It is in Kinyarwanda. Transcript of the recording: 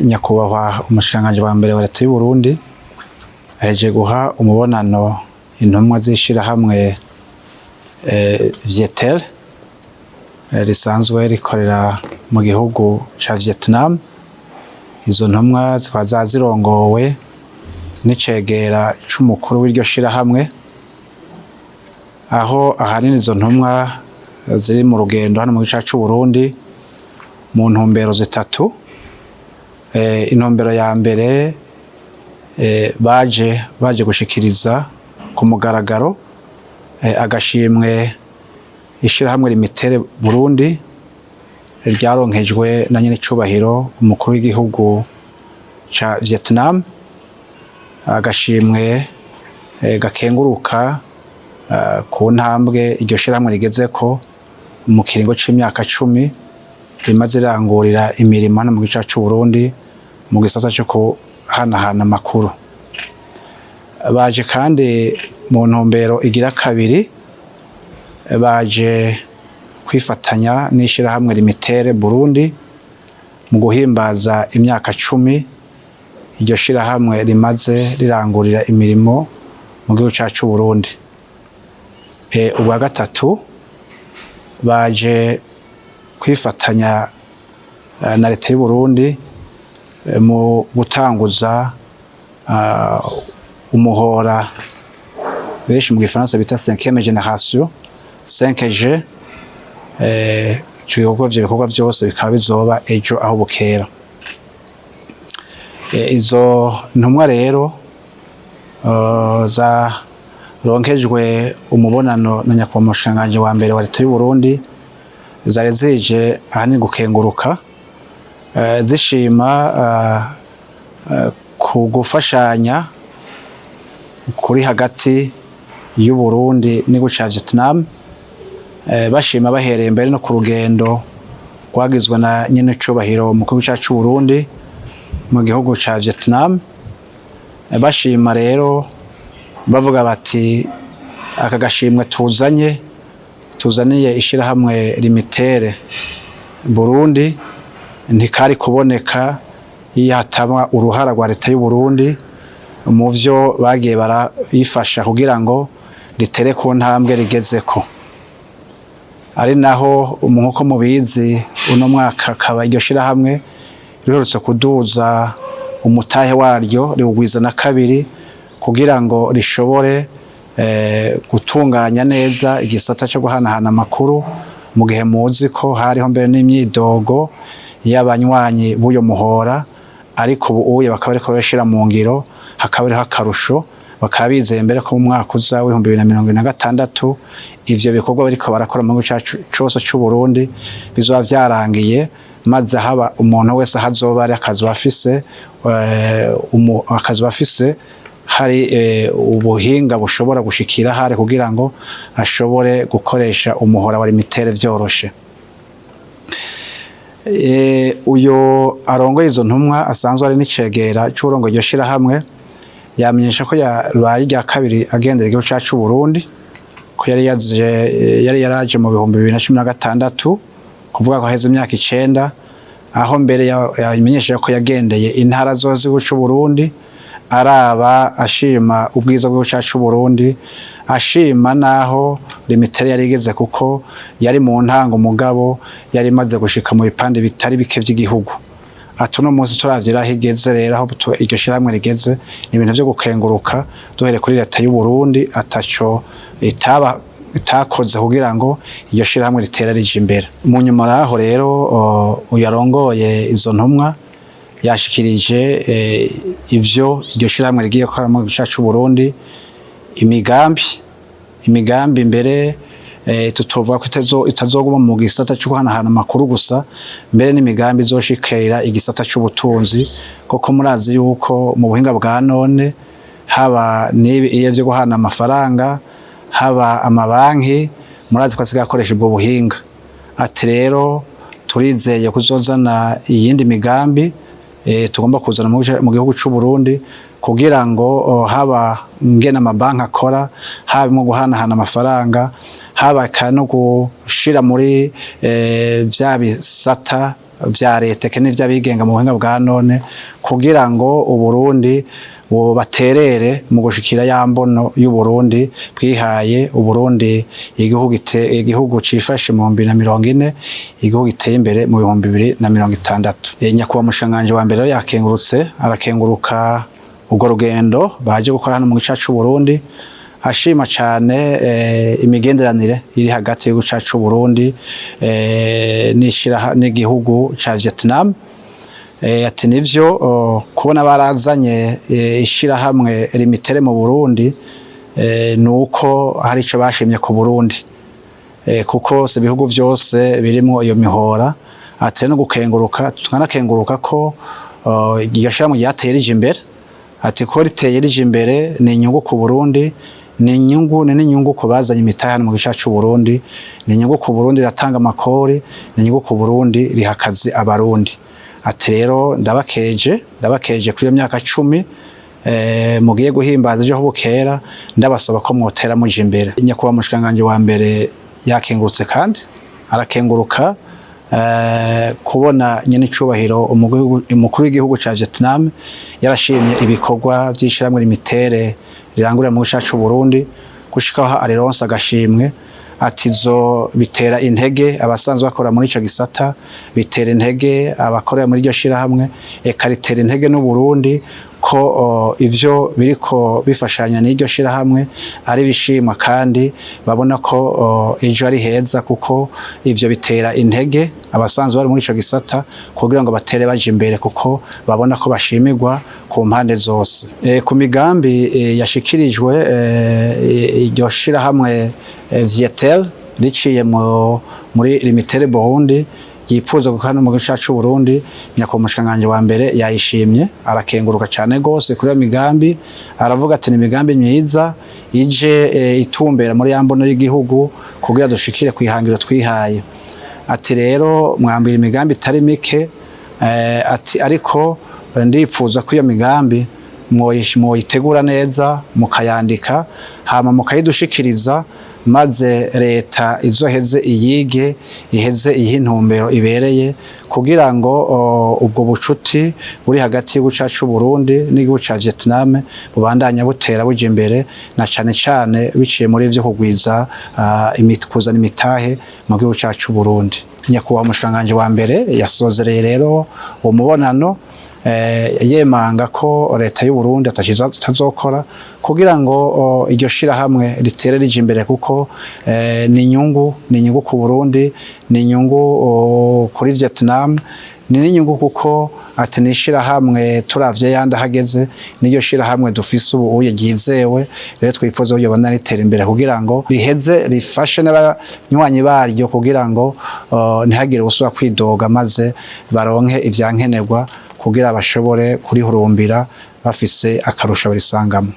nyakubahwa umushikiranganji wa mbere wa leta y'u Burundi aheje guha umubonano intumwa zishira hamwe Vietel risanzwe rikorera mu gihugu ca Vietnam. Izo ntumwa zikaba zazirongowe n'icegera c'umukuru w'iryo shira hamwe, aho ahanini izo ntumwa ziri mu rugendo hano mu gice c'u Burundi mu ntumbero zitatu. Intumbero ya mbere baje gushikiriza ku mugaragaro agashimwe ishirahamwe Limitere Burundi ryaronkejwe na nyene cubahiro umukuru w'igihugu ca Vietnam, agashimwe gakenguruka ku ntambwe iryo shirahamwe rigezeko mu kiringo c'imyaka 10 rimaze rangurira imirimo hano mu gice c'u Burundi mu gisata cyo kuhanahana amakuru. Baje kandi mu ntumbero igira kabiri, baje kwifatanya n'ishirahamwe Limitere Burundi mu guhimbaza imyaka 10 iryo shirahamwe rimaze rirangurira imirimo mu gihugu c'u Burundi. Ubwa gatatu baje kwifatanya na leta y'u Burundi mu gutanguza umuhora benshi mu gifaransa bita 5e génération 5G. Ibikorwa byose bikaba bizoba ejo aho bukera. Izo ntumwa rero zaronkejwe umubonano na nyakubahwa umushikiranganji wa mbere wa leta y'u Burundi, zari zije ahanini gukenguruka zishima ku gufashanya kuri hagati y'u Burundi n'igihugu ca Vietnam, bashima bahereye mbere no ku rugendo rwagizwe na nyene cubahiro mu gihugu c'u Burundi mu gihugu ca Vietnam. Bashima rero bavuga bati aka gashimwe tuzaniye ishirahamwe Limitere Burundi ntikari kuboneka iyo hataba uruhara rwa leta y'u Burundi mu vyo bagiye barayifasha kugira ngo ritere ku ntambwe rigezeko. Ari naho nkuko mubizi uno mwaka akaba iryo shirahamwe riherutse kuduza umutahe waryo riwugwiza na kabiri kugira ngo rishobore gutunganya neza igisata cyo guhanahana amakuru, mu gihe muzi ko hariho mbere n'imyidogo y'abanywanyi b'uyo muhora, ariko ubuye bakaba ariko bashira mu ngiro, hakaba ariho akarusho, bakaba bizeye mbere ko mu mwaka uza w'2026 ivyo bikorwa bariko barakora mu gihugu cose c'u Burundi bizoba vyarangiye, maze haba umuntu wese hazoba ari akazoba afise hari ubuhinga bushobora gushikira hari kugira ngo ashobore gukoresha umuhora wa Limitere vyoroshe. Uyo arongoye izo ntumwa asanzwe ari n'icegera c'urongo iryo shirahamwe, yamenyesha ko yabaye irya kabiri agendera igihugu c'u Burundi, ko yari yaraje mu 2016 kuvuga ko haheze imyaka 9, aho mbere yamenyesha ko yagendeye intara zose z'u Burundi araba ashima ubwiza bw'igihugu c'u Burundi, ashima naho Limitere yari igeze kuko yari mu ntango mugabo yari maze gushika mu bipande bitari bike vy'igihugu. Atuno munsi turavyira higeze rero aho iryo shirahamwe rigeze ni ibintu vyo gukenguruka duhere kuri leta y'u Burundi ataco itakoze kugira ngo iryo shirahamwe ritera rije imbere. Mu nyuma raho rero uyarongoye izo ntumwa yashikirije ivyo iryo shirahamwe rigiye gukora mu gihugu c'u Burundi, imigambi mbere tutovuga ko itazoguma mu gisata cyo guhanahana amakuru gusa, mbere n'imigambi izoshikira igisata c'ubutunzi, koko murazi yuko mu buhinga bwa none haba n'iyo vyo guhana amafaranga, haba amabanki, murazi ko asigakoresha ubwo buhinga. Ati rero turizeye kuzozana iyindi migambi tugomba kuzana mu gihugu c'u Burundi kugira ngo haba ngena amabanki akora, haba mu guhanahana amafaranga, haba no gushira muri vya bisata vya leta n'ivy'abigenga mu buhinga bwa none kugira ngo Uburundi baterere mu gushikira ya mbono y'Uburundi bwihaye Uburundi igihugu cifashe mu 2040 igihugu giteye imbere mu 2060. Nyakubahwa mushanganje wa mbere yakengurutse arakenguruka ubwo rugendo baje gukora hano mu gice c'Uburundi ashima cyane imigenderanire iri hagati y'u cacu Burundi n'igihugu ca Vietnam. Ati nivyo kubona barazanye ishirahamwe limitere mu Burundi nuko hari ico bashimye ku Burundi kuko se bihugu vyose birimo iyo mihora. Ati no gukenguruka twanakenguruka ko iyo shirahamwe ryatereje imbere. Ati ko riteyereje imbere ni inyungu ku Burundi, ni inyungu ku bazanye imitahe mu gice c'u Burundi, ni inyungu ku Burundi ratanga amakori, ni inyungu ku Burundi rihakazi abarundi. Ati rero ndabakeje kuri iyo myaka 10 mugiye guhimbaza ejo bukera, ndabasaba ko mwotera muje imbere. Nyakubahwa mushikanganje wa mbere yakengurutse kandi arakenguruka kubona nyene icubahiro umukuru w'igihugu ca Vietnam yarashimye ibikorwa vy'ishiramwe limitere rirangurira mu gice c'u Burundi gushikaho arironsa agashimwe. Atizo bitera intege abasanzwe bakora muri ico gisata, bitera intege abakorera muri iryo shirahamwe, eka ritera intege n'u Burundi ko ivyo biriko bifashanya n'iryo shirahamwe ari bishimwa kandi babona ko ejo ari heza, kuko ivyo bitera intege abasanzwe bari muri ico gisata kugira ngo batere baje imbere kuko babona ko bashimirwa ku mpande zose. Ku migambi yashikirijwe iryo shirahamwe Vietel riciye muri limitere Burundi yipfuza gukana mu gice c'u Burundi, nyakubahwa mushikanganje wa mbere yayishimye arakenguruka cyane gose kuri migambi. Aravuga ati ni migambi myiza ije itumbera muri yambono y'igihugu kugira dushikire kwihangiro twihaye. Ati rero mwambira imigambi itari mike, ati ariko ndipfuza ko iyo migambi mwoyitegura neza mukayandika hama mukayidushikiriza, maze leta izoheze iyige iheze ihintumbero ibereye kugira ngo ubwo bucuti buri hagati y'u cacu Burundi n'igihugu ca Vietnam bubandanya butera buje imbere, na cane cane biciye muri ivyo kugwiza kuzana imitahe mu gihugu cacu Burundi. Nyakubahwa mushikanganje wa mbere yasozereye rero umubonano yemanga ko leta y'u Burundi atazokora kugira ngo iryo shirahamwe ritere rije imbere, kuko ni inyungu ku Burundi, ni inyungu kuri Vietnam, ni n'inyungu kuko ati nishirahamwe turavye yanda hageze n'iryo shirahamwe dufise ubu uye gizewe. Rero twifuza uyo bana ritera imbere kugira ngo riheze rifashe n'abanywanyi baryo kugira ngo ntihagire usubira kwidoga, maze baronke ivyankenerwa kugira bashobore kurihurumbira bafise akarusha barisangamo.